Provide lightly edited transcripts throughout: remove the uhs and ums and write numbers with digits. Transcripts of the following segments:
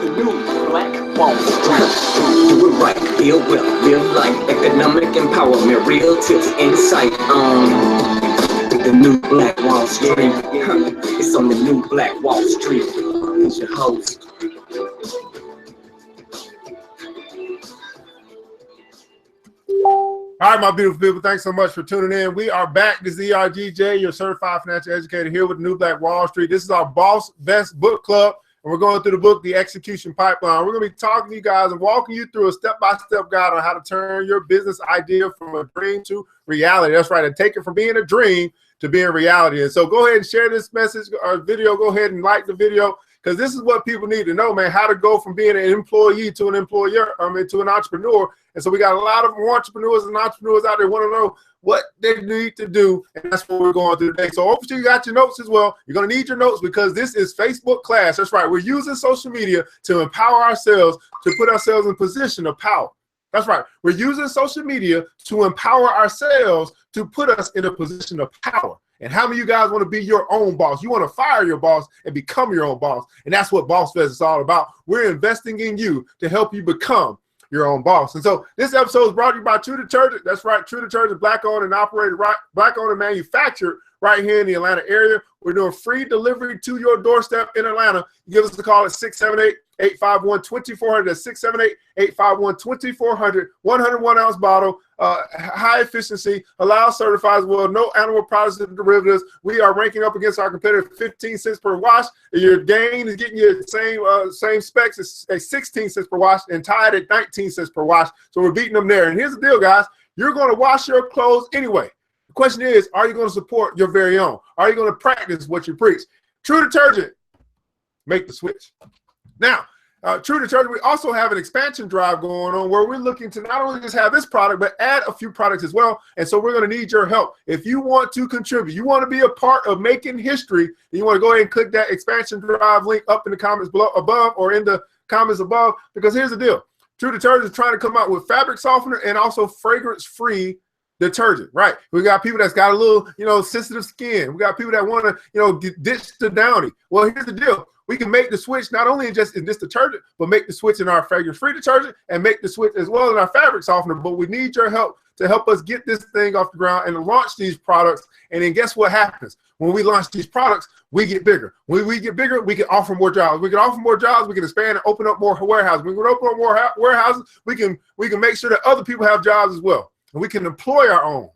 The new Black Wall Street. Do it right, build wealth, live life, economic empowerment, real tips, insight on the new Black Wall Street. It's on the new Black Wall Street. It's your host. All right, my beautiful people, thanks so much for tuning in. We are back. This is ERGJ, your certified financial educator, here with the new Black Wall Street. This is our Boss Best Book Club, and we're going through the book, The Execution Pipeline. We're going to be talking to you guys and walking you through a step-by-step guide on how to turn your business idea from a dream to reality. That's right, and take it from being a dream to being reality. And so go ahead and share this message or video. Go ahead and like the video, because this is what people need to know, man, how to go from being an employee to an employer, to an entrepreneur. And so we got a lot of entrepreneurs and entrepreneurs out there want to know what they need to do, and that's what we're going through today. So hopefully you got your notes as well. You're going to need your notes because this is Facebook class. That's right. We're using social media to empower ourselves, to put ourselves in position of power. That's right. We're using social media to empower ourselves, to put us in a position of power. And how many of you guys want to be your own boss? You want to fire your boss and become your own boss. And that's what Boss Fest is all about. We're investing in you to help you become your own boss. And so this episode is brought to you by True Detergent. That's right. True Detergent, black owned and operated, black owned and manufactured right here in the Atlanta area. We're doing free delivery to your doorstep in Atlanta. Give us a call at 678-851-2400. That's 678-851-2400. 101-ounce bottle, high efficiency, halal certified as well. No animal products and derivatives. We are ranking up against our competitor 15 cents per wash. Your gain is getting you the same specs as 16 cents per wash, and Tide at 19 cents per wash. So we're beating them there. And here's the deal, guys. You're going to wash your clothes anyway. The question is, are you going to support your very own? Are you going to practice what you preach? True Detergent, make the switch. Now, True Detergent, we also have an expansion drive going on where we're looking to not only just have this product, but add a few products as well. And so we're going to need your help. If you want to contribute, you want to be a part of making history, then you want to go ahead and click that expansion drive link up in the comments below, above, or in the comments above, because here's the deal. True Detergent is trying to come out with fabric softener and also fragrance-free detergent, right? We got people that's got a little, sensitive skin. We got people that want to, ditch the downy. Well, here's the deal. We can make the switch not only in this detergent, but make the switch in our fragrance-free detergent and make the switch as well in our fabric softener. But we need your help to help us get this thing off the ground and launch these products. And then guess what happens? When we launch these products, we get bigger. When we get bigger, we can offer more jobs. We can offer more jobs. We can expand and open up more warehouses. We can open up more warehouses. We can make sure that other people have jobs as well. And we can employ our own.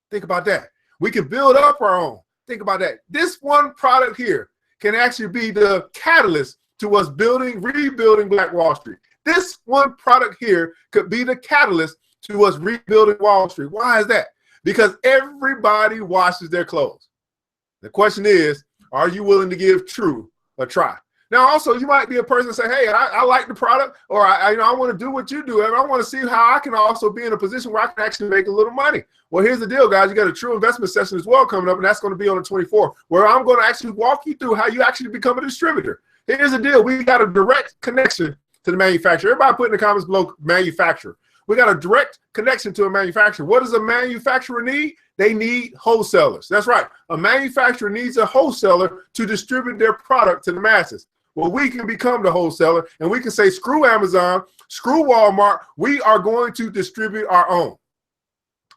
Think about that. We can build up our own. Think about that. This one product here can actually be the catalyst to us rebuilding Black Wall Street. This one product here could be the catalyst to us rebuilding Wall Street. Why is that? Because everybody washes their clothes. The question is, are you willing to give True a try? Now, also, you might be a person that say, hey, I like the product, or I want to do what you do. And I want to see how I can also be in a position where I can actually make a little money. Well, here's the deal, guys. You got a True investment session as well coming up, and that's going to be on the 24th, where I'm going to actually walk you through how you actually become a distributor. Here's the deal. We got a direct connection to the manufacturer. Everybody put in the comments below manufacturer. We got a direct connection to a manufacturer. What does a manufacturer need? They need wholesalers. That's right. A manufacturer needs a wholesaler to distribute their product to the masses. Well, we can become the wholesaler, and we can say, screw Amazon, screw Walmart. We are going to distribute our own.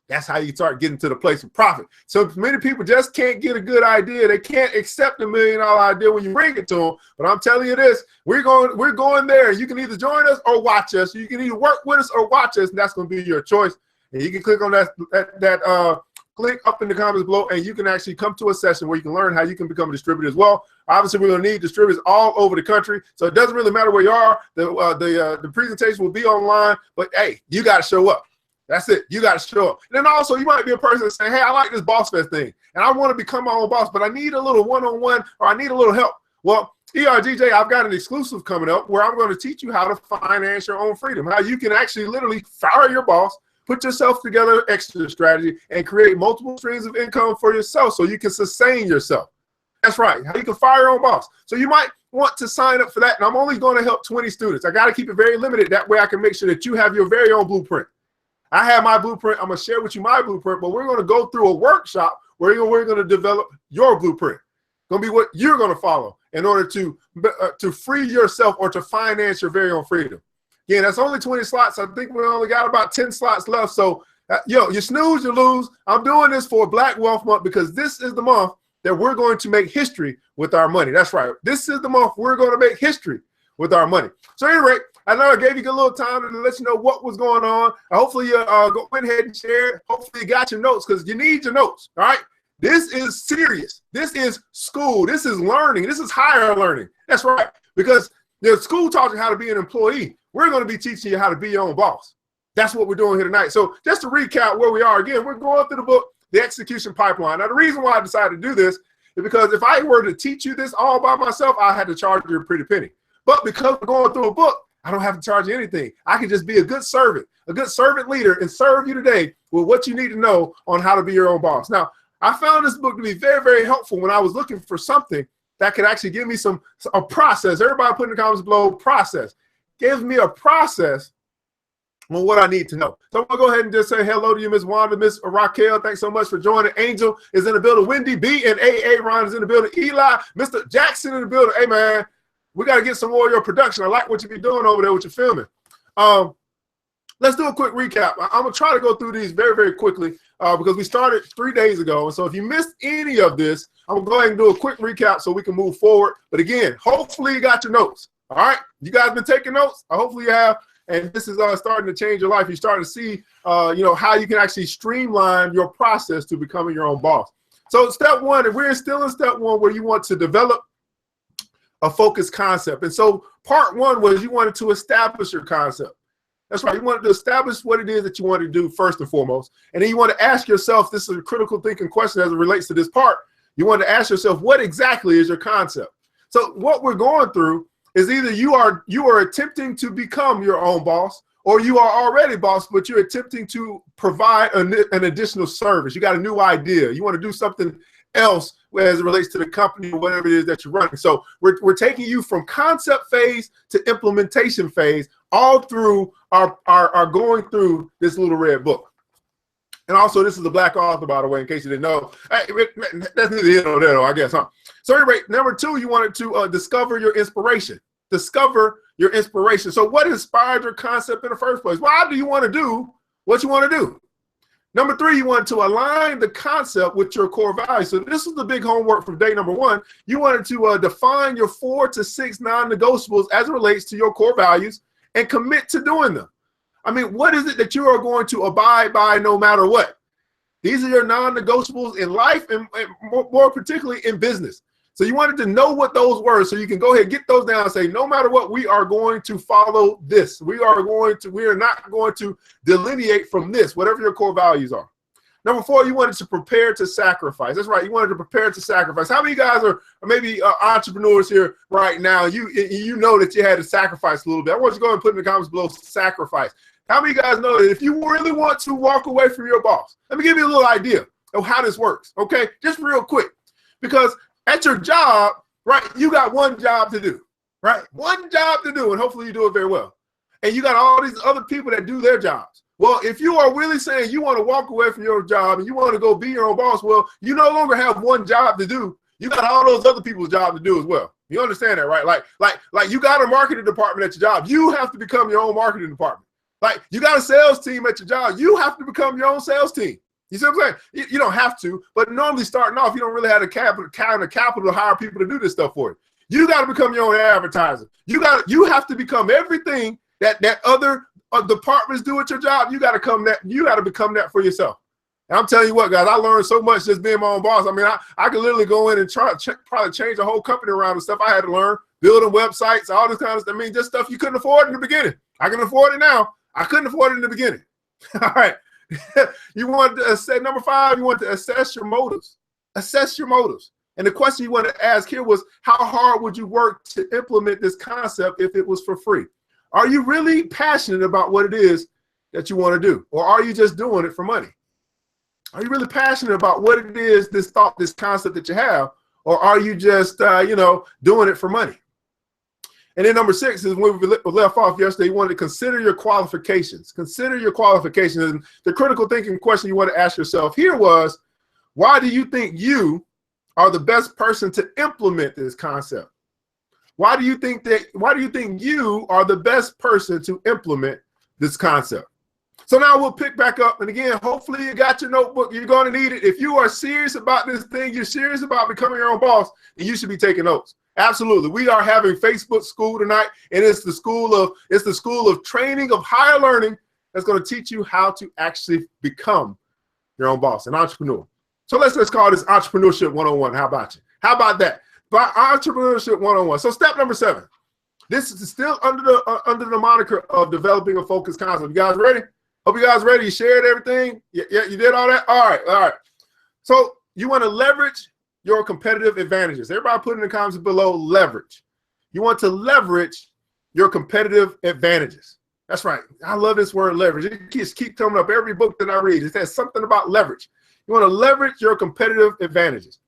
That's how you start getting to the place of profit. So many people just can't get a good idea. They can't accept $1 million idea when you bring it to them. But I'm telling you this, we're going there. You can either join us or watch us. You can either work with us or watch us, and that's going to be your choice. And you can click on that link up in the comments below, and you can actually come to a session where you can learn how you can become a distributor as well. Obviously, we're going to need distributors all over the country, so it doesn't really matter where you are. The presentation will be online, but hey, you got to show up. That's it. You got to show up. And then also, you might be a person saying, hey, I like this Boss Fest thing, and I want to become my own boss, but I need a little one-on-one, or I need a little help. Well, ERGJ, I've got an exclusive coming up where I'm going to teach you how to finance your own freedom, how you can actually literally fire your boss, put yourself together, extra strategy, and create multiple streams of income for yourself so you can sustain yourself. That's right. How you can fire your own boss. So you might want to sign up for that. And I'm only going to help 20 students. I got to keep it very limited. That way I can make sure that you have your very own blueprint. I have my blueprint. I'm going to share with you my blueprint, but we're going to go through a workshop where we're going to develop your blueprint. It's going to be what you're going to follow. in order to free yourself or to finance your very own freedom. Again, that's only 20 slots. I think we only got about 10 slots left. So, you snooze, you lose. I'm doing this for Black Wealth Month because this is the month that we're going to make history with our money. That's right. This is the month we're going to make history with our money. So anyway, I know I gave you a little time to let you know what was going on. Hopefully you go ahead and share it. Hopefully you got your notes because you need your notes. All right. This is serious. This is school. This is learning. This is higher learning. That's right. Because the school taught you how to be an employee. We're going to be teaching you how to be your own boss. That's what we're doing here tonight. So just to recap where we are, again, we're going through the book, The Execution Pipeline. Now, the reason why I decided to do this is because if I were to teach you this all by myself, I had to charge you a pretty penny. But because we're going through a book, I don't have to charge you anything. I can just be a good servant leader, and serve you today with what you need to know on how to be your own boss. Now, I found this book to be very, very helpful when I was looking for something that could actually give me a process. Everybody put in the comments below, process. Gives me a process on what I need to know. So I'm going to go ahead and just say hello to you, Miss Wanda, Miss Raquel. Thanks so much for joining. Angel is in the building. Wendy B and AA Ron is in the building. Eli, Mr. Jackson in the building. Hey, man, we got to get some more of your production. I like what you be doing over there with your filming. Let's do a quick recap. I'm going to try to go through these very, very quickly because we started 3 days ago. And so if you missed any of this, I'm going to go ahead and do a quick recap so we can move forward. But again, hopefully you got your notes. All right. You guys been taking notes? Hopefully you have. And this is starting to change your life. You're starting to see, how you can actually streamline your process to becoming your own boss. So step one, and we're still in step one where you want to develop a focused concept. And so part one was you wanted to establish your concept. That's right. You wanted to establish what it is that you want to do first and foremost. And then you want to ask yourself, this is a critical thinking question as it relates to this part. You want to ask yourself, what exactly is your concept? So what we're going through is either you are attempting to become your own boss, or you are already boss, but you're attempting to provide an additional service. You got a new idea. You want to do something else as it relates to the company or whatever it is that you're running. So we're taking you from concept phase to implementation phase, all through our going through this little red book. And also, this is a Black author, by the way, in case you didn't know. Hey, that's neither here nor there, I guess, huh? So anyway, number two, you wanted to discover your inspiration. Discover your inspiration. So what inspired your concept in the first place? Why do you want to do what you want to do? Number three, you wanted to align the concept with your core values. So this is the big homework from day number one. You wanted to define your 4 to 6 non-negotiables as it relates to your core values and commit to doing them. I mean, what is it that you are going to abide by no matter what? These are your non-negotiables in life and more particularly in business. So you wanted to know what those were so you can go ahead and get those down and say, no matter what, we are going to follow this. We are not going to delineate from this, whatever your core values are. Number four, you wanted to prepare to sacrifice. That's right. You wanted to prepare to sacrifice. How many guys are maybe entrepreneurs here right now? You know that you had to sacrifice a little bit. I want you to go ahead and put in the comments below, sacrifice. How many guys know that if you really want to walk away from your boss, let me give you a little idea of how this works, okay? Just real quick. Because at your job, right, you got one job to do, right? One job to do, and hopefully you do it very well. And you got all these other people that do their jobs. Well, if you are really saying you want to walk away from your job and you want to go be your own boss, well, you no longer have one job to do. You got all those other people's job to do as well. You understand that, right? Like you got a marketing department at your job. You have to become your own marketing department. Like you got a sales team at your job. You have to become your own sales team. You see what I'm saying? You don't have to, but normally starting off, you don't really have the capital to hire people to do this stuff for you. You got to become your own advertiser. You have to become everything that other departments do at your job. You got to become that for yourself. And I'm telling you what, guys, I learned so much just being my own boss. I mean, I could literally go in and probably change the whole company around and stuff I had to learn, building websites, all this kind of stuff. I mean, just stuff you couldn't afford in the beginning. I can afford it now. I couldn't afford it in the beginning. All right. You want to assess, number five, you want to assess your motives. Assess your motives. And the question you want to ask here was, how hard would you work to implement this concept if it was for free? Are you really passionate about what it is that you want to do? Or are you just doing it for money? Are you really passionate about what it is, this thought, this concept that you have? Or are you just, doing it for money? And then number six is when we left off yesterday, you want to consider your qualifications. Consider your qualifications. And the critical thinking question you want to ask yourself here was, why do you think you are the best person to implement this concept? Why do you think you are the best person to implement this concept? So now we'll pick back up. And again, hopefully you got your notebook. You're going to need it. If you are serious about this thing, you're serious about becoming your own boss, then you should be taking notes. Absolutely. We are having Facebook school tonight, and it's the school of training of higher learning that's going to teach you how to actually become your own boss, an entrepreneur. So let's call this Entrepreneurship 101. How about you? How about that? By Entrepreneurship 101. So step number 7. This is still under the moniker of developing a focused concept. You guys ready? Hope you guys ready. You shared everything? Yeah, you did all that? All right. So you want to leverage your competitive advantages. Everybody put in the comments below leverage. You want to leverage your competitive advantages. That's right. I love this word leverage. It keeps coming up every book that I read. It says something about leverage. You want to leverage your competitive advantages.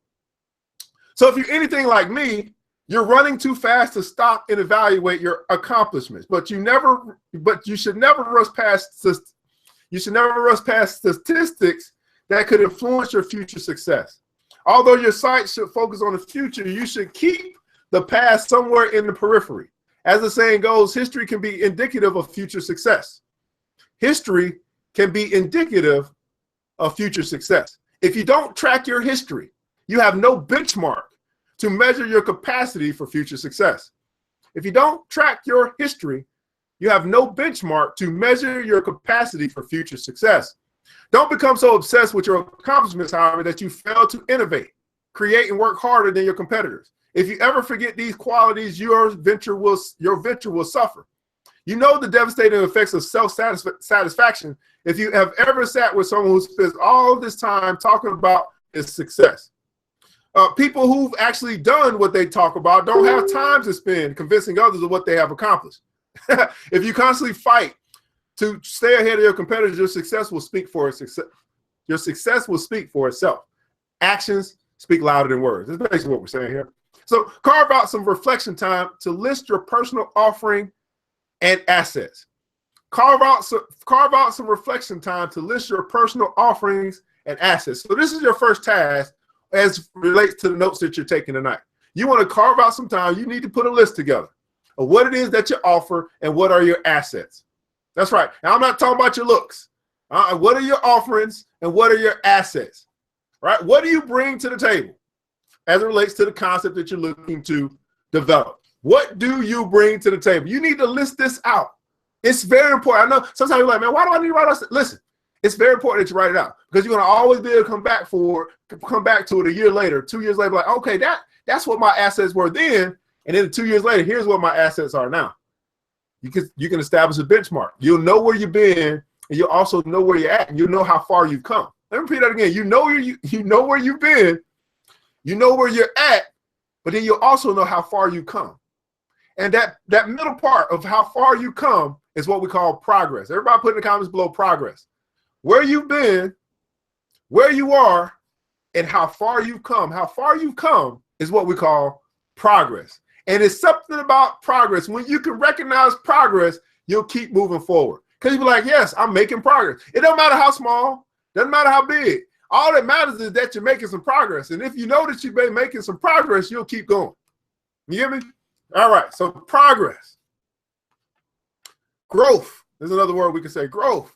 So if you're anything like me, you're running too fast to stop and evaluate your accomplishments. But you should never rush past statistics that could influence your future success. Although your sight should focus on the future, you should keep the past somewhere in the periphery. As the saying goes, history can be indicative of future success. History can be indicative of future success. If you don't track your history, you have no benchmark to measure your capacity for future success. If you don't track your history, you have no benchmark to measure your capacity for future success. Don't become so obsessed with your accomplishments, however, that you fail to innovate, create, and work harder than your competitors. If you ever forget these qualities, your venture will suffer. You know the devastating effects of self-satisfaction if you have ever sat with someone who spends all this time talking about his success. People who've actually done what they talk about don't have time to spend convincing others of what they have accomplished. If you constantly fight to stay ahead of your competitors, your success will speak for itself. Your success will speak for itself. Actions speak louder than words. That's basically what we're saying here. So carve out some reflection time to list your personal offering and assets. Carve out some reflection time to list your personal offerings and assets. So this is your first task as relates to the notes that you're taking tonight. You want to carve out some time. You need to put a list together of what it is that you offer and what are your assets. That's right. Now, I'm not talking about your looks. What are your offerings and what are your assets? Right? What do you bring to the table as it relates to the concept that you're looking to develop? What do you bring to the table? You need to list this out. It's very important. I know sometimes you're like, man, why do I need to write this? Listen, it's very important that you write it out because you're going to always be able to come back to it a year later, 2 years later, like, okay, that's what my assets were then. And then 2 years later, here's what my assets are now. You can establish a benchmark. You'll know where you've been, and you'll also know where you're at, and you'll know how far you've come. Let me repeat that again. You know where you've been, you know where you're at, but then you'll also know how far you come. And that middle part of how far you come is what we call progress. Everybody put in the comments below progress. Where you've been, where you are, and how far you've come. How far you've come is what we call progress. And it's something about progress. When you can recognize progress, you'll keep moving forward. Because you'll be like, yes, I'm making progress. It don't matter how small, doesn't matter how big. All that matters is that you're making some progress. And if you know that you've been making some progress, you'll keep going. You hear me? All right, so progress. Growth. There's another word we can say, growth.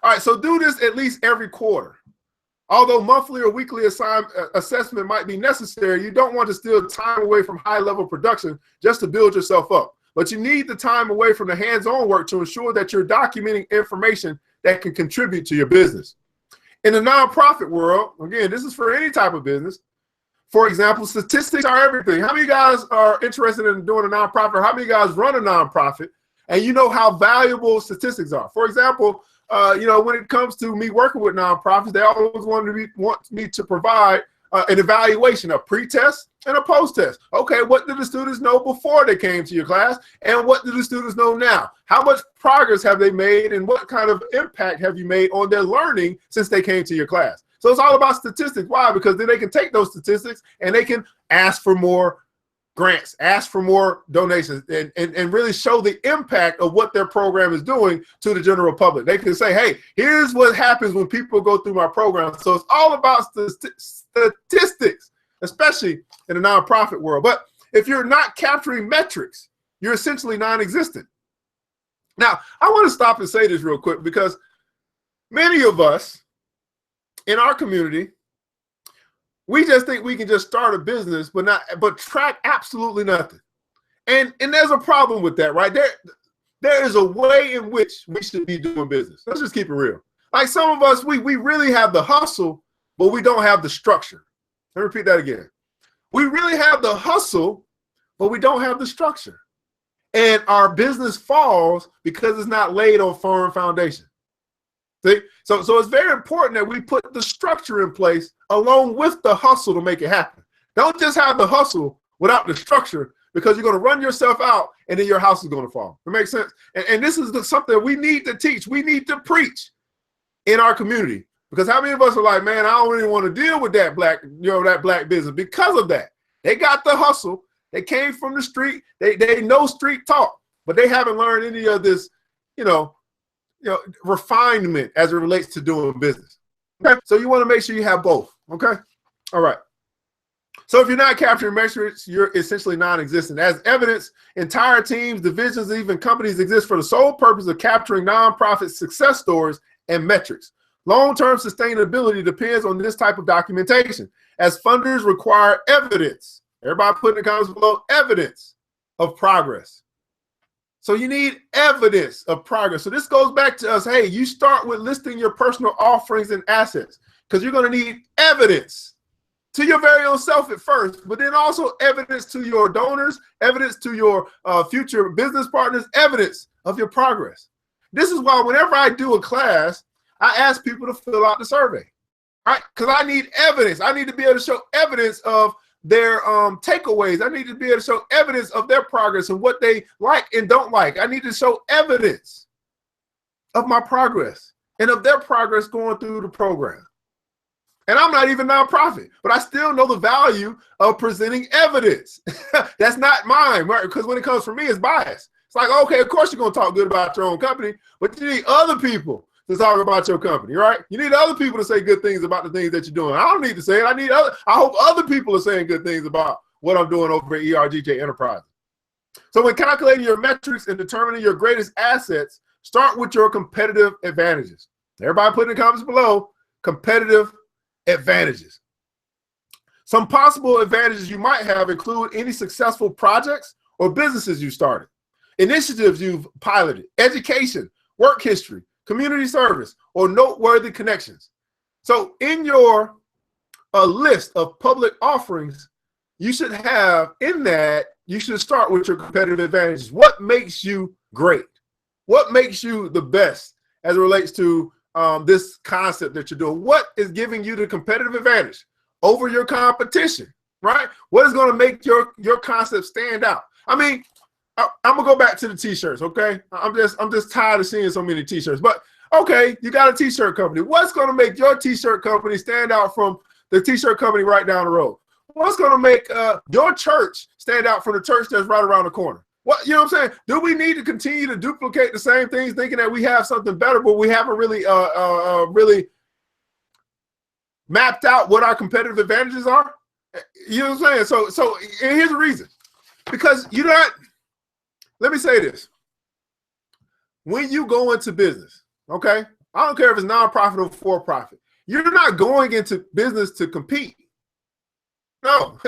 All right, so do this at least every quarter. Although monthly or weekly assessment might be necessary, you don't want to steal time away from high-level production just to build yourself up. But you need the time away from the hands-on work to ensure that you're documenting information that can contribute to your business. In the nonprofit world, again, this is for any type of business. For example, statistics are everything. How many of you guys are interested in doing a nonprofit? Or how many of you guys run a nonprofit? And you know how valuable statistics are. For example, when it comes to me working with nonprofits, they always want me to provide an evaluation, a pre-test and a post-test. Okay, what did the students know before they came to your class? And what do the students know now? How much progress have they made? And what kind of impact have you made on their learning since they came to your class? So it's all about statistics. Why? Because then they can take those statistics and they can ask for more grants, ask for more donations, and really show the impact of what their program is doing to the general public. They can say, hey, here's what happens when people go through my program. So it's all about statistics, especially in the nonprofit world. But If you're not capturing metrics, you're essentially non-existent. Now, I want to stop and say this real quick, because many of us in our community, we just think we can just start a business, but track absolutely nothing. And there's a problem with that, right? There is a way in which we should be doing business. Let's just keep it real. Like some of us, we really have the hustle, but we don't have the structure. Let me repeat that again. We really have the hustle, but we don't have the structure. And our business falls because it's not laid on firm foundation. See? So it's very important that we put the structure in place along with the hustle to make it happen. Don't just have the hustle without the structure, because you're going to run yourself out and then your house is going to fall. It makes sense? And this is something that we need to teach. We need to preach in our community, because how many of us are like, man, I don't really want to deal with that black business because of that. They got the hustle. They came from the street. They know street talk, but they haven't learned any of this, refinement as it relates to doing business. Okay, so you want to make sure you have both. Okay, all right. So if you're not capturing metrics, you're essentially non-existent. As evidence, entire teams, divisions, even companies exist for the sole purpose of capturing nonprofit success stories and metrics. Long-term sustainability depends on this type of documentation, as funders require evidence. Everybody put in the comments below, evidence of progress. So you need evidence of progress. So this goes back to us. Hey, you start with listing your personal offerings and assets, because you're going to need evidence to your very own self at first, but then also evidence to your donors, evidence to your future business partners, evidence of your progress. This is why whenever I do a class, I ask people to fill out the survey, right? Because I need evidence. I need to be able to show evidence of their takeaways. I need to be able to show evidence of their progress and what they like and don't like. I need to show evidence of my progress and of their progress going through the program. And I'm not even nonprofit, but I still know the value of presenting evidence. That's not mine, right? Because when it comes from me, it's biased. It's like, okay, of course you're going to talk good about your own company, but you need other people to talk about your company, right? You need other people to say good things about the things that you're doing. I don't need to say it. I hope other people are saying good things about what I'm doing over at ERGJ Enterprises. So when calculating your metrics and determining your greatest assets, start with your competitive advantages. Everybody put in the comments below, competitive advantages. Some possible advantages you might have include any successful projects or businesses you started, initiatives you've piloted, education, work history, community service, or noteworthy connections. So in your list of public offerings, you should have in that, you should start with your competitive advantages. What makes you great? What makes you the best as it relates to this concept that you're doing? What is giving you the competitive advantage over your competition, right? What is going to make your concept stand out? I mean, I'm gonna go back to the t-shirts, okay? I'm just tired of seeing so many t-shirts. But okay, you got a t-shirt company. What's gonna make your t-shirt company stand out from the t-shirt company right down the road? What's gonna make your church stand out from the church that's right around the corner? What, you know what I'm saying? Do we need to continue to duplicate the same things, thinking that we have something better, but we haven't really really mapped out what our competitive advantages are? You know what I'm saying? So and here's the reason. Because you're not, let me say this. When you go into business, okay, I don't care if it's nonprofit or for-profit, you're not going into business to compete. No,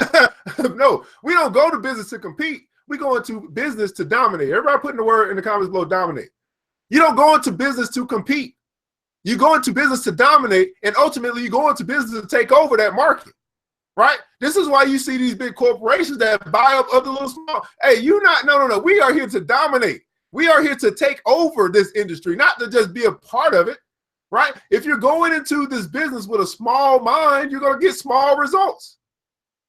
no, we don't go to business to compete. We go into business to dominate. Everybody put in the word in the comments below, dominate. You don't go into business to compete. You go into business to dominate, and ultimately you go into business to take over that market, right? This is why you see these big corporations that buy up other little small. Hey, no. We are here to dominate. We are here to take over this industry, not to just be a part of it, right? If you're going into this business with a small mind, you're going to get small results.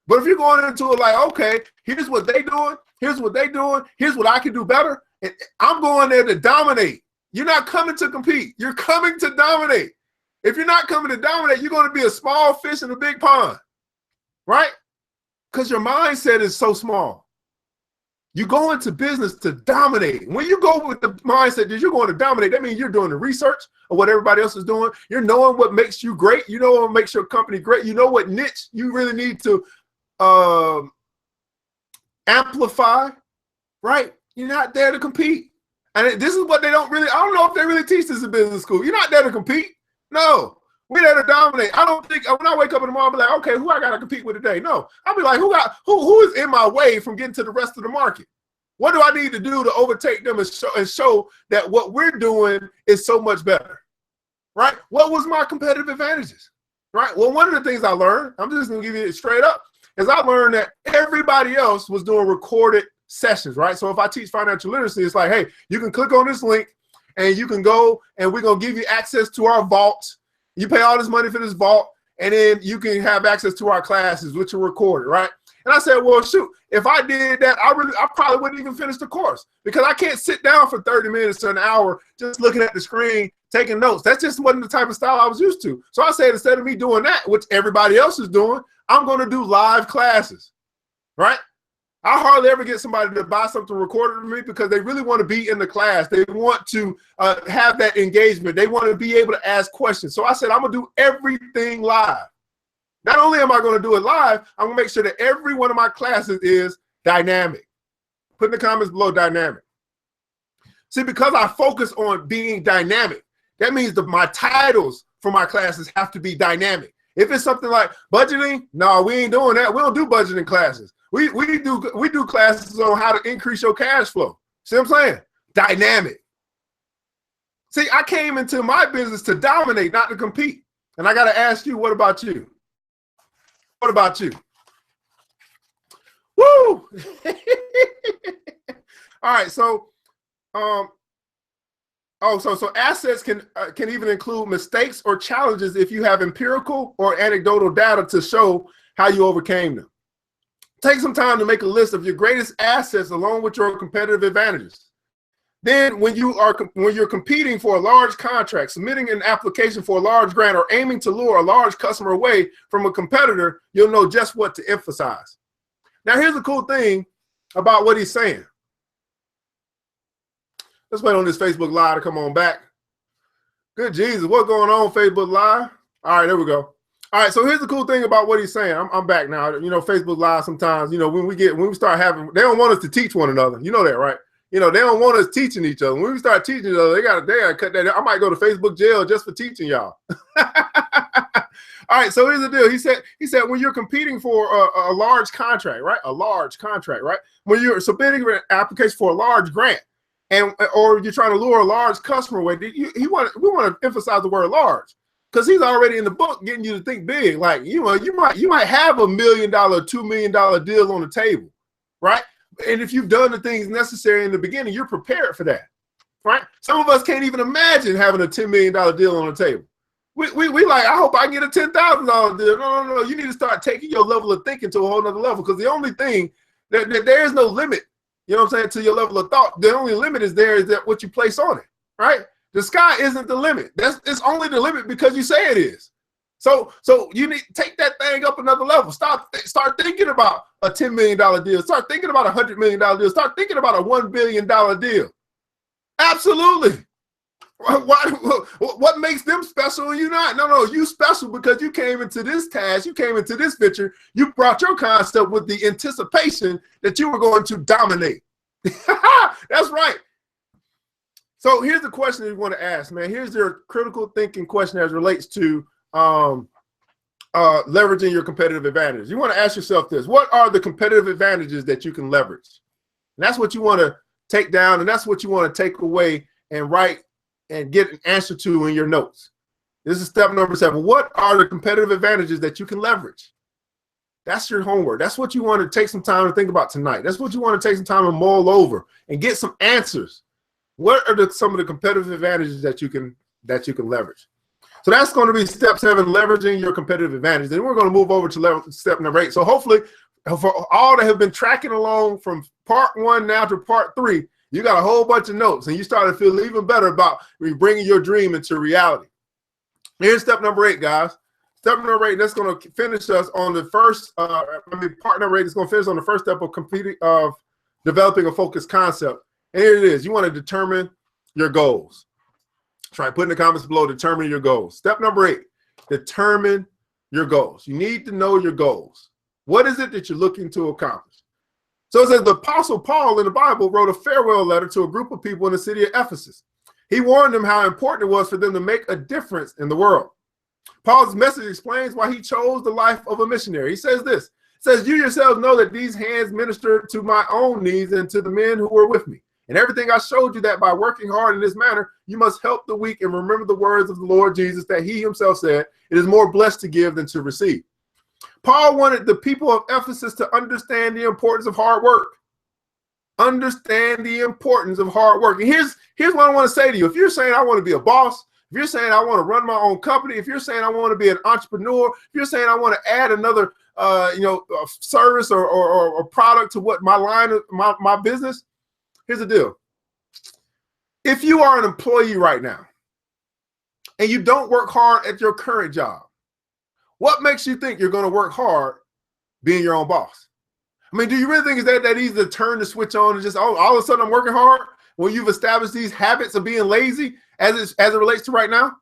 But if you're going into it like, okay, here's what they're doing, here's what they're doing, here's what I can do better, and I'm going there to dominate. You're not coming to compete. You're coming to dominate. If you're not coming to dominate, you're going to be a small fish in a big pond, right? Because your mindset is so small. You go into business to dominate. When you go with the mindset that you're going to dominate, that means you're doing the research of what everybody else is doing. You're knowing what makes you great. You know what makes your company great. You know what niche you really need to amplify, right? You're not there to compete. And this is what they don't really, I don't know if they really teach this in business school. You're not there to compete. No, we're there to dominate. I don't think, when I wake up in the morning, I'll be like, okay, who I got to compete with today? No, I'll be like, who is in my way from getting to the rest of the market? What do I need to do to overtake them and show that what we're doing is so much better, right? What was my competitive advantages, right? Well, one of the things I learned, I'm just going to give you it straight up, is I learned that everybody else was doing recorded sessions, right? So if I teach financial literacy, it's like, hey, you can click on this link and you can go and we're going to give you access to our vault. You pay all this money for this vault and then you can have access to our classes, which are recorded, right? And I said, well, shoot, if I did that, I probably wouldn't even finish the course because I can't sit down for 30 minutes to an hour just looking at the screen, taking notes. That just wasn't the type of style I was used to. So I said, instead of me doing that, which everybody else is doing, I'm going to do live classes, right? I hardly ever get somebody to buy something recorded with me because they really want to be in the class. They want to have that engagement. They want to be able to ask questions. So I said, I'm going to do everything live. Not only am I going to do it live, I'm going to make sure that every one of my classes is dynamic. Put in the comments below dynamic. See, because I focus on being dynamic, that means that my titles for my classes have to be dynamic. If it's something like budgeting, no, we ain't doing that. We don't do budgeting classes. We do classes on how to increase your cash flow. See what I'm saying? Dynamic. See, I came into my business to dominate, not to compete. And I got to ask you, what about you? What about you? Woo! All right, so so assets can even include mistakes or challenges if you have empirical or anecdotal data to show how you overcame them. Take some time to make a list of your greatest assets along with your competitive advantages. Then when you're competing for a large contract, submitting an application for a large grant, or aiming to lure a large customer away from a competitor, you'll know just what to emphasize. Now, here's the cool thing about what he's saying. Let's wait on this Facebook Live to come on back. Good Jesus, what's going on, Facebook Live? All right, there we go. All right, so here's the cool thing about what he's saying. I'm back now. You know, Facebook Live sometimes, you know, when we start having, they don't want us to teach one another. You know that, right? You know, they don't want us teaching each other. When we start teaching each other, they gotta cut that. I might go to Facebook jail just for teaching y'all. All right, so here's the deal. He said when you're competing for a large contract, right? A large contract, right? When you're submitting an application for a large grant, or you're trying to lure a large customer away, we want to emphasize the word large. Because he's already in the book getting you to think big. Like, you might have $1 million, $2 million deal on the table, right? And if you've done the things necessary in the beginning, you're prepared for that, right? Some of us can't even imagine having a $10 million deal on the table. We like, I hope I can get a $10,000 deal. No. You need to start taking your level of thinking to a whole nother level, because the only thing that there is no limit, you know what I'm saying, to your level of thought. The only limit is that what you place on it, right? The sky isn't the limit. It's only the limit because you say it is. So you need to take that thing up another level. Start thinking about a $10 million deal. Start thinking about a $100 million deal. Start thinking about a $1 billion deal. Absolutely. What makes them special and you not? No, you special because you came into this task. You came into this venture. You brought your concept with the anticipation that you were going to dominate. That's right. So here's the question that you want to ask, man. Here's your critical thinking question as relates to leveraging your competitive advantage. You want to ask yourself this: what are the competitive advantages that you can leverage? And that's what you want to take down, and that's what you want to take away and write and get an answer to in your notes. This is step number 7. What are the competitive advantages that you can leverage? That's your homework. That's what you want to take some time to think about tonight. That's what you want to take some time to mull over and get some answers. What are some of the competitive advantages that you can leverage? So that's going to be step 7, leveraging your competitive advantage. Then we're going to move over to step number 8. So hopefully, for all that have been tracking along from part 1 now to part 3, you got a whole bunch of notes, and you start to feel even better about bringing your dream into reality. Here's step number 8, guys. Step number 8, that's going to finish us on the first. Part number 8 is going to finish on the first step of developing a focused concept. And here it is. You want to determine your goals. Try put in the comments below, determine your goals. Step number 8, determine your goals. You need to know your goals. What is it that you're looking to accomplish? So it says the Apostle Paul in the Bible wrote a farewell letter to a group of people in the city of Ephesus. He warned them how important it was for them to make a difference in the world. Paul's message explains why he chose the life of a missionary. He says this, it says, you yourselves know that these hands ministered to my own needs and to the men who were with me. And everything I showed you that by working hard in this manner, you must help the weak and remember the words of the Lord Jesus that he himself said, it is more blessed to give than to receive. Paul wanted the people of Ephesus to understand the importance of hard work. Understand the importance of hard work. And here's what I want to say to you. If you're saying I want to be a boss, if you're saying I want to run my own company, if you're saying I want to be an entrepreneur, if you're saying I want to add another service or product to what my line of my business, here's the deal. If you are an employee right now and you don't work hard at your current job, what makes you think you're going to work hard being your own boss? I mean, do you really think it's that easy to turn the switch on and just, oh, all of a sudden I'm working hard when you've established these habits of being lazy as it relates to right now?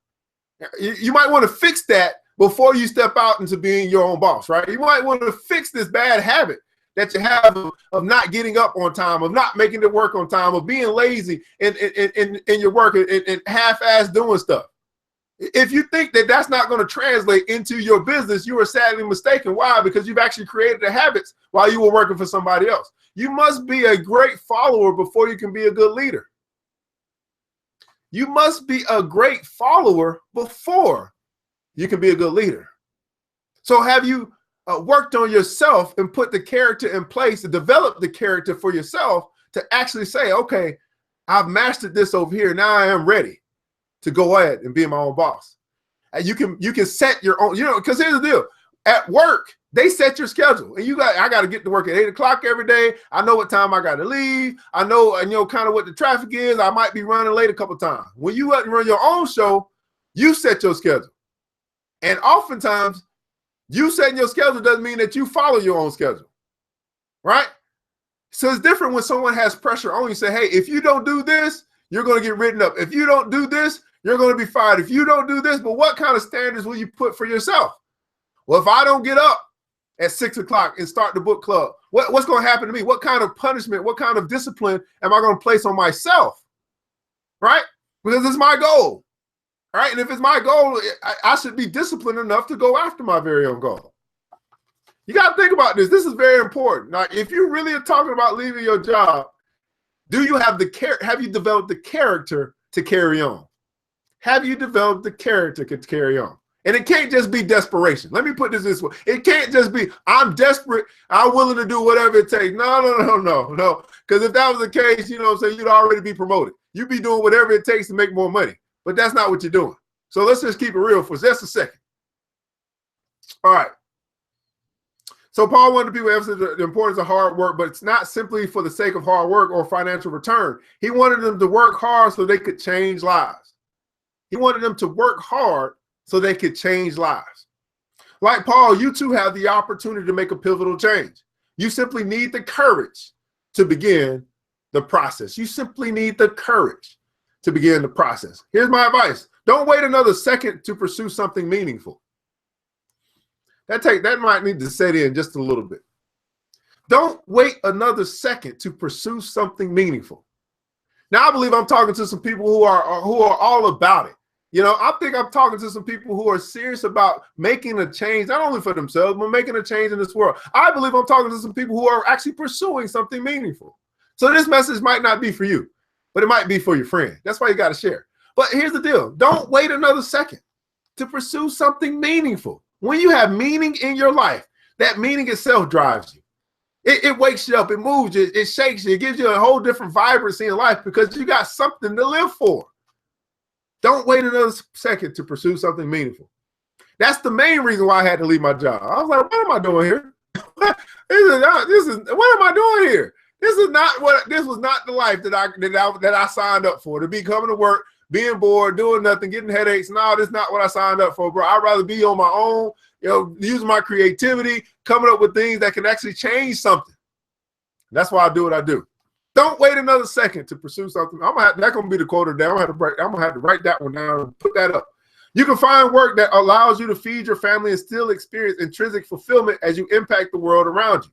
You might want to fix that before you step out into being your own boss, right? You might want to fix this bad habit that you have of not getting up on time, of not making it work on time, of being lazy in your work and half-ass doing stuff. If you think that that's not going to translate into your business, you are sadly mistaken. Why? Because you've actually created the habits while you were working for somebody else. You must be a great follower before you can be a good leader. You must be a great follower before you can be a good leader. So have you worked on yourself and put the character in place to develop the character for yourself to actually say, okay, I've mastered this over here. Now I am ready to go ahead and be my own boss. And you can set your own, because here's the deal. At work, they set your schedule. And I got to get to work at 8 o'clock every day. I know what time I got to leave. I know kind of what the traffic is. I might be running late a couple times. When you run your own show, you set your schedule. And oftentimes, you setting your schedule doesn't mean that you follow your own schedule, right? So it's different when someone has pressure on you. Say, hey, if you don't do this, you're going to get written up. If you don't do this, you're going to be fired. If you don't do this, but what kind of standards will you put for yourself? Well, if I don't get up at 6 o'clock and start the book club, what's going to happen to me? What kind of punishment, what kind of discipline am I going to place on myself, right? Because it's my goal, right? And if it's my goal, I should be disciplined enough to go after my very own goal. You got to think about this. This is very important. Now, if you really are talking about leaving your job, have you developed the character to carry on? Have you developed the character to carry on? And it can't just be desperation. Let me put this way. It can't just be, I'm desperate, I'm willing to do whatever it takes. No. Because if that was the case, you'd already be promoted. You'd be doing whatever it takes to make more money. But that's not what you're doing. So let's just keep it real for just a second. All right. So Paul wanted people to emphasize the importance of hard work, but it's not simply for the sake of hard work or financial return. He wanted them to work hard so they could change lives. He wanted them to work hard so they could change lives. Like Paul, you too have the opportunity to make a pivotal change. You simply need the courage to begin the process. You simply need the courage to begin the process. Here's my advice. Don't wait another second to pursue something meaningful. That might need to set in just a little bit. Don't wait another second to pursue something meaningful. Now, I believe I'm talking to some people who are all about it. I think I'm talking to some people who are serious about making a change, not only for themselves, but making a change in this world. I believe I'm talking to some people who are actually pursuing something meaningful. So this message might not be for you, but it might be for your friend. That's why you got to share. But here's the deal. Don't wait another second to pursue something meaningful. When you have meaning in your life, that meaning itself drives you. It wakes you up, it moves you, it shakes you, it gives you a whole different vibrancy in life because you got something to live for. Don't wait another second to pursue something meaningful. That's the main reason why I had to leave my job. I was like, what am I doing here? What am I doing here? This was not the life that I signed up for, to be coming to work, being bored, doing nothing, getting headaches. No, this is not what I signed up for, bro. I'd rather be on my own, using my creativity, coming up with things that can actually change something. That's why I do what I do. Don't wait another second to pursue something. That's going to be the quote of the day. I'm going to have to write that one down and put that up. You can find work that allows you to feed your family and still experience intrinsic fulfillment as you impact the world around you.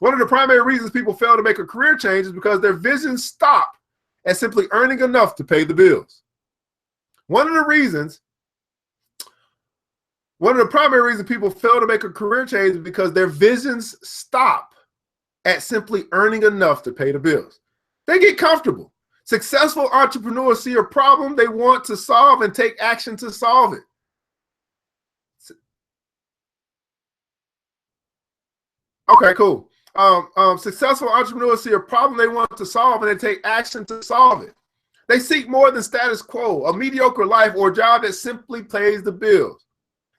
One of the primary reasons people fail to make a career change is because their visions stop at simply earning enough to pay the bills. One of the primary reasons people fail to make a career change is because their visions stop at simply earning enough to pay the bills. They get comfortable. Successful entrepreneurs see a problem they want to solve and take action to solve it. Okay, cool. Successful entrepreneurs see a problem they want to solve and they take action to solve it. They seek more than status quo, a mediocre life, or a job that simply pays the bills.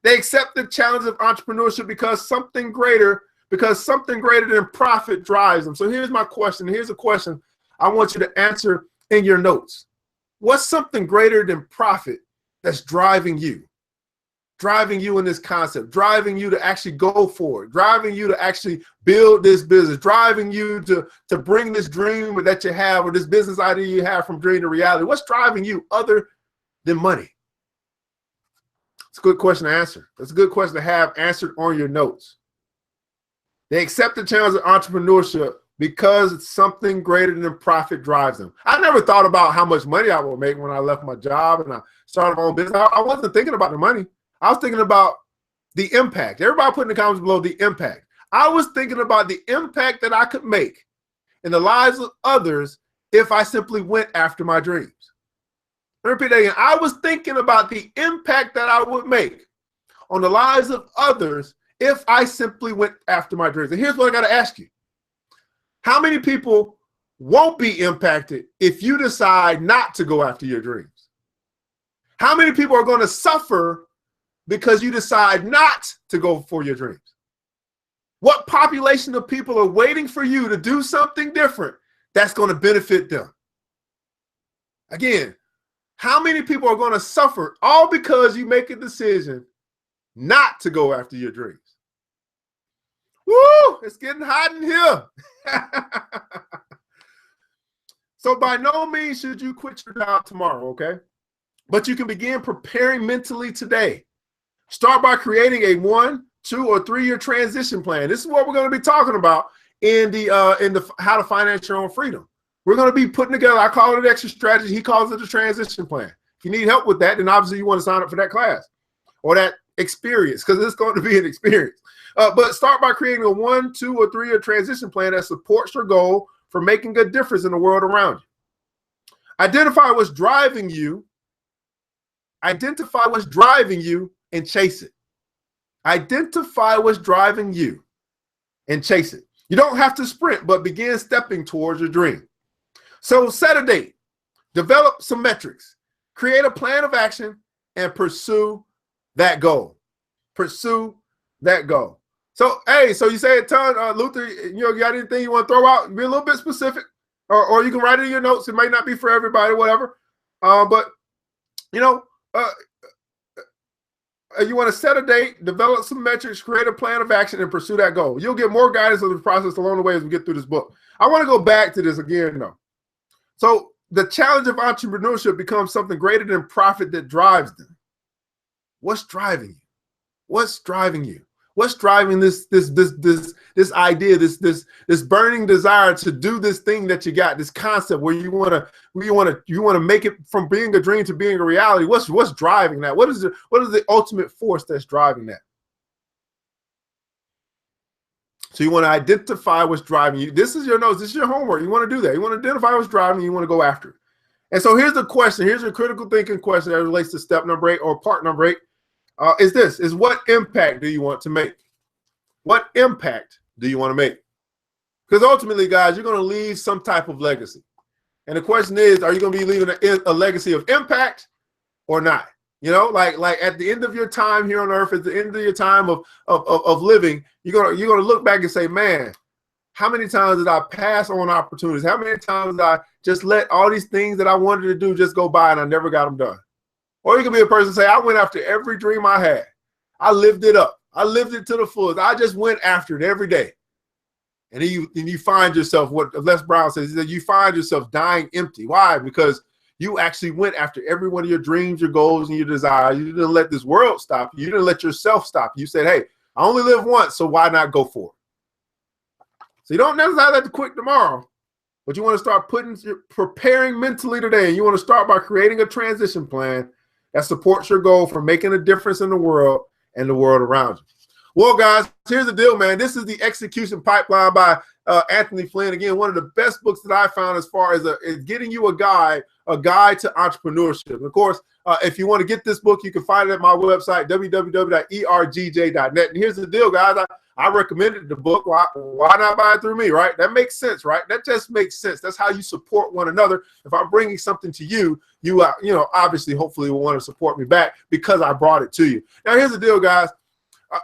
They accept the challenge of entrepreneurship because something greater than profit drives them. So here's my question. Here's a question I want you to answer in your notes. What's something greater than profit that's driving you? Driving you in this concept, driving you to actually go for it, driving you to actually build this business, driving you to bring this dream that you have or this business idea you have from dream to reality. What's driving you other than money? It's a good question to answer. It's a good question to have answered on your notes. They accept the challenge of entrepreneurship because it's something greater than profit drives them. I never thought about how much money I would make when I left my job and I started my own business. I wasn't thinking about the money. I was thinking about the impact. Everybody put in the comments below the impact. I was thinking about the impact that I could make in the lives of others if I simply went after my dreams. Let me repeat that again. I was thinking about the impact that I would make on the lives of others if I simply went after my dreams. And here's what I got to ask you. How many people won't be impacted if you decide not to go after your dreams? How many people are going to suffer because you decide not to go for your dreams? What population of people are waiting for you to do something different that's going to benefit them? Again, how many people are going to suffer all because you make a decision not to go after your dreams? Woo! It's getting hot in here. So by no means should you quit your job tomorrow, okay? But you can begin preparing mentally today. Start by creating a 1, 2, or 3-year transition plan. This is what we're going to be talking about in the how to finance your own freedom. We're going to be putting together, I call it an exit strategy. He calls it a transition plan. If you need help with that, then obviously you want to sign up for that class or that experience because it's going to be an experience. But start by creating a 1, 2, or 3-year transition plan that supports your goal for making a difference in the world around you. Identify what's driving you. Identify what's driving you and chase it. Identify what's driving you and chase it. You don't have to sprint, but begin stepping towards your dream. So set a date, develop some metrics, create a plan of action, and pursue that goal. Pursue that goal. So, hey, so you say a ton, Luther, you got anything you want to throw out? Be a little bit specific, or you can write it in your notes. It might not be for everybody, whatever. But, you want to set a date, develop some metrics, create a plan of action, and pursue that goal. You'll get more guidance on the process along the way as we get through this book. I want to go back to this again, though. So the challenge of entrepreneurship becomes something greater than profit that drives them. What's driving you? What's driving you? What's driving this idea, this burning desire to do this thing that you got, this concept where you want to make it from being a dream to being a reality? What's driving that? What is the ultimate force that's driving that? So you want to identify what's driving you. This is your notes. This is your homework. You want to do that. You want to identify what's driving you. You want to go after it. And so here's the question. Here's a critical thinking question that relates to step number 8 or part number 8. Is what impact do you want to make? What impact do you want to make? Because ultimately, guys, you're going to leave some type of legacy. And the question is, are you going to be leaving a legacy of impact or not? Like at the end of your time here on earth, at the end of your time of living, you're gonna look back and say, man, how many times did I pass on opportunities? How many times did I just let all these things that I wanted to do just go by and I never got them done? Or you can be a person say, I went after every dream I had. I lived it up. I lived it to the fullest. I just went after it every day. And then you find yourself, what Les Brown says, is that you find yourself dying empty. Why? Because you actually went after every one of your dreams, your goals, and your desires. You didn't let this world stop you. You didn't let yourself stop you. You said, hey, I only live once, so why not go for it? So you don't necessarily have to quit tomorrow, but you want to start preparing mentally today. And you want to start by creating a transition plan that supports your goal for making a difference in the world and the world around you. Well, guys, here's the deal, man. This is the Execution Pipeline by Anthony Flynn. Again, one of the best books that I found as far as getting you a guide to entrepreneurship. And of course, if you want to get this book, you can find it at my website, www.ergj.net. And here's the deal, guys. I recommended the book. Why not buy it through me, right? That makes sense, right? That just makes sense. That's how you support one another. If I'm bringing something to you, you obviously, hopefully will want to support me back because I brought it to you. Now, here's the deal, guys.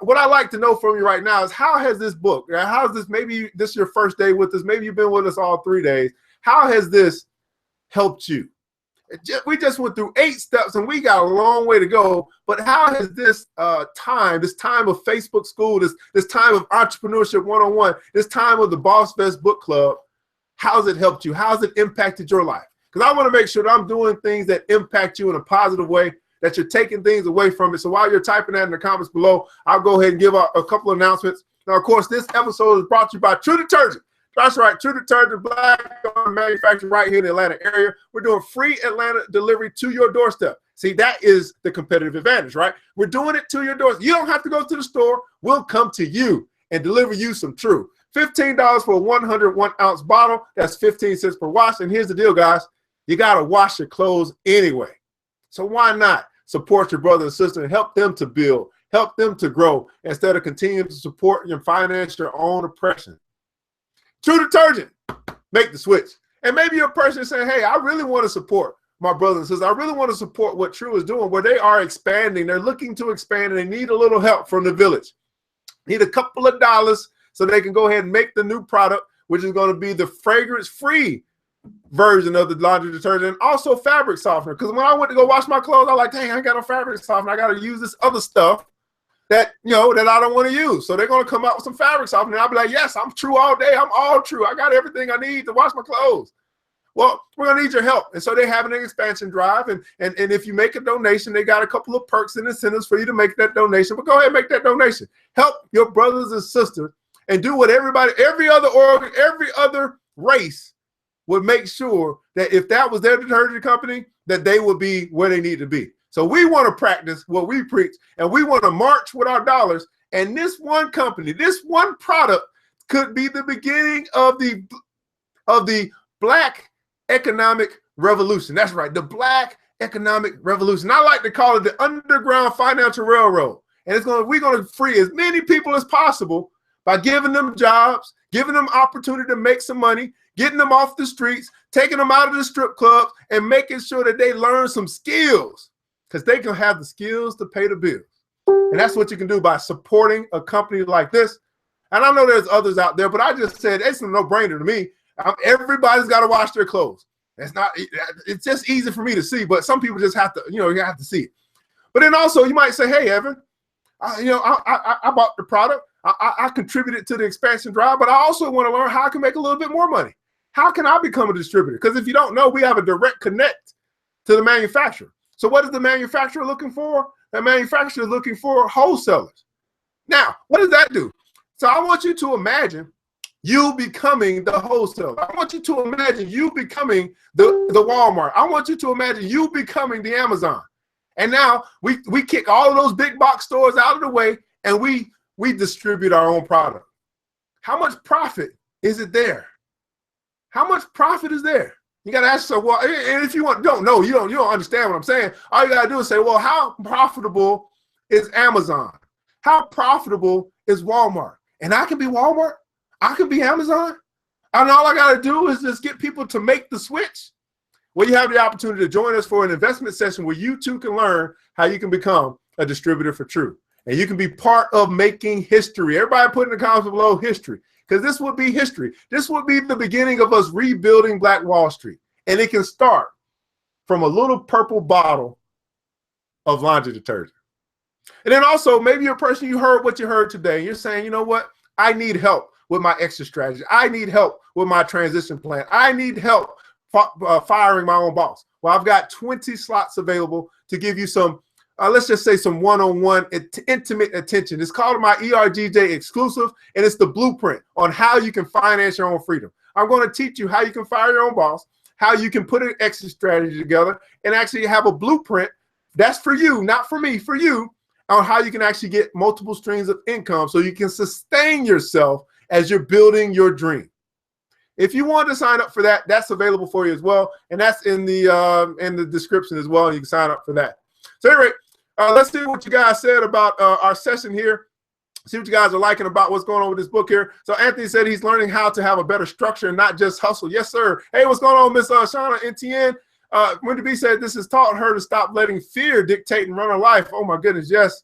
What I'd like to know from you right now is, how has this book, how is this, maybe this is your first day with us, maybe you've been with us all 3 days. How has this helped you? We just went through 8 steps and we got a long way to go, but how has this time of Facebook school, this time of Entrepreneurship 101, this time of the Boss Fest Book Club, how's it helped you? How's it impacted your life? Because I want to make sure that I'm doing things that impact you in a positive way, that you're taking things away from it. So while you're typing that in the comments below, I'll go ahead and give out a couple of announcements. Now, of course, this episode is brought to you by True Detergent. That's right, True Detergent, black-owned manufacturer right here in the Atlanta area. We're doing free Atlanta delivery to your doorstep. See, that is the competitive advantage, right? We're doing it to your doorstep. You don't have to go to the store. We'll come to you and deliver you some True. $15 for a 101-ounce bottle. That's 15 cents per wash. And here's the deal, guys. You got to wash your clothes anyway. So why not support your brother and sister and help them to build, help them to grow, instead of continuing to support and finance your own oppression? True Detergent, make the switch. And maybe you're a person saying, hey, I really want to support my brothers and sisters. I really want to support what True is doing, where they are expanding. They're looking to expand and they need a little help from the village. Need a couple of dollars so they can go ahead and make the new product, which is going to be the fragrance-free version of the laundry detergent, and also fabric softener. Because when I went to go wash my clothes, I was like, dang, I ain't got no fabric softener. I got to use this other stuff that, that I don't want to use. So they're going to come out with some fabric softener. I'll be like, yes, I'm True all day. I'm all True. I got everything I need to wash my clothes. Well, we're going to need your help. And so they have an expansion drive. And if you make a donation, they got a couple of perks and incentives for you to make that donation. But go ahead and make that donation. Help your brothers and sisters and do what every other race would make sure that if that was their detergent company, that they would be where they need to be. So we want to practice what we preach, and we want to march with our dollars. And this one company, this one product could be the beginning of the Black economic revolution. That's right, the Black economic revolution. I like to call it the Underground Financial Railroad. And we're going to free as many people as possible by giving them jobs, giving them opportunity to make some money, getting them off the streets, taking them out of the strip clubs, and making sure that they learn some skills, because they can have the skills to pay the bills. And that's what you can do by supporting a company like this. And I know there's others out there, but I just said it's a no-brainer to me. Everybody's got to wash their clothes. It's just easy for me to see, but some people just have to, you have to see it. But then also you might say, hey, Evan, I bought the product. I contributed to the expansion drive, but I also want to learn how I can make a little bit more money. How can I become a distributor? Because if you don't know, we have a direct connect to the manufacturer. So what is the manufacturer looking for? The manufacturer is looking for wholesalers. Now, what does that do? So I want you to imagine you becoming the wholesaler. I want you to imagine you becoming the Walmart. I want you to imagine you becoming the Amazon. And now we kick all of those big box stores out of the way, and we distribute our own product. How much profit is it there? How much profit is there? You got to ask yourself, well, and if you don't know, you don't understand what I'm saying. All you got to do is say, well, how profitable is Amazon? How profitable is Walmart? And I can be Walmart. I can be Amazon. And all I got to do is just get people to make the switch. Well, you have the opportunity to join us for an investment session where you too can learn how you can become a distributor for True. And you can be part of making history. Everybody put in the comments below history, because this would be history. This would be the beginning of us rebuilding Black Wall Street. And it can start from a little purple bottle of laundry detergent. And then also, maybe you're a person, you heard what you heard today. You're saying, you know what? I need help with my exit strategy. I need help with my transition plan. I need help firing my own boss. Well, I've got 20 slots available to give you some let's just say some one-on-one intimate attention. It's called my ERGJ exclusive, and it's the blueprint on how you can finance your own freedom. I'm going to teach you how you can fire your own boss, how you can put an exit strategy together, and actually have a blueprint that's for you, not for me, for you, on how you can actually get multiple streams of income so you can sustain yourself as you're building your dream. If you want to sign up for that, that's available for you as well, and that's in the description as well. You can sign up for that. So anyway, let's see what you guys said about our session here. See what you guys are liking about what's going on with this book here. So Anthony said he's learning how to have a better structure and not just hustle. Yes, sir. Hey, what's going on, Miss Shauna NTN? Wendy B said this has taught her to stop letting fear dictate and run her life. Oh my goodness, yes.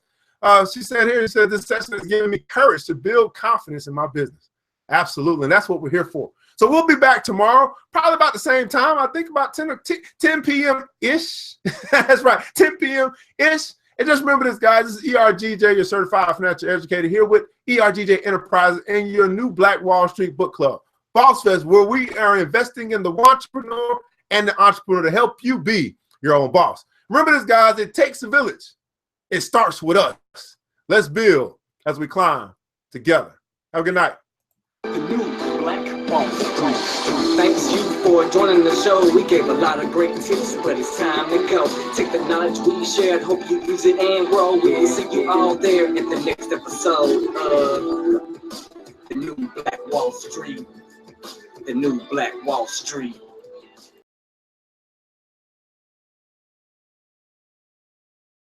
She said here, she said this session has given me courage to build confidence in my business. Absolutely, and that's what we're here for. So we'll be back tomorrow, probably about the same time. I think about 10 p.m.-ish. That's right, 10 p.m.-ish. And just remember this, guys. This is ERGJ, your certified financial educator, here with ERGJ Enterprises and your new Black Wall Street Book Club, Boss Fest, where we are investing in the entrepreneur and the entrepreneur to help you be your own boss. Remember this, guys. It takes a village. It starts with us. Let's build as we climb together. Have a good night. The new Black Wall Street. Thanks you for joining the show. We gave a lot of great tips, but it's time to go. Take the knowledge we shared, hope you use it and grow. We'll see you all there in the next episode of the new Black Wall Street. The new Black Wall Street.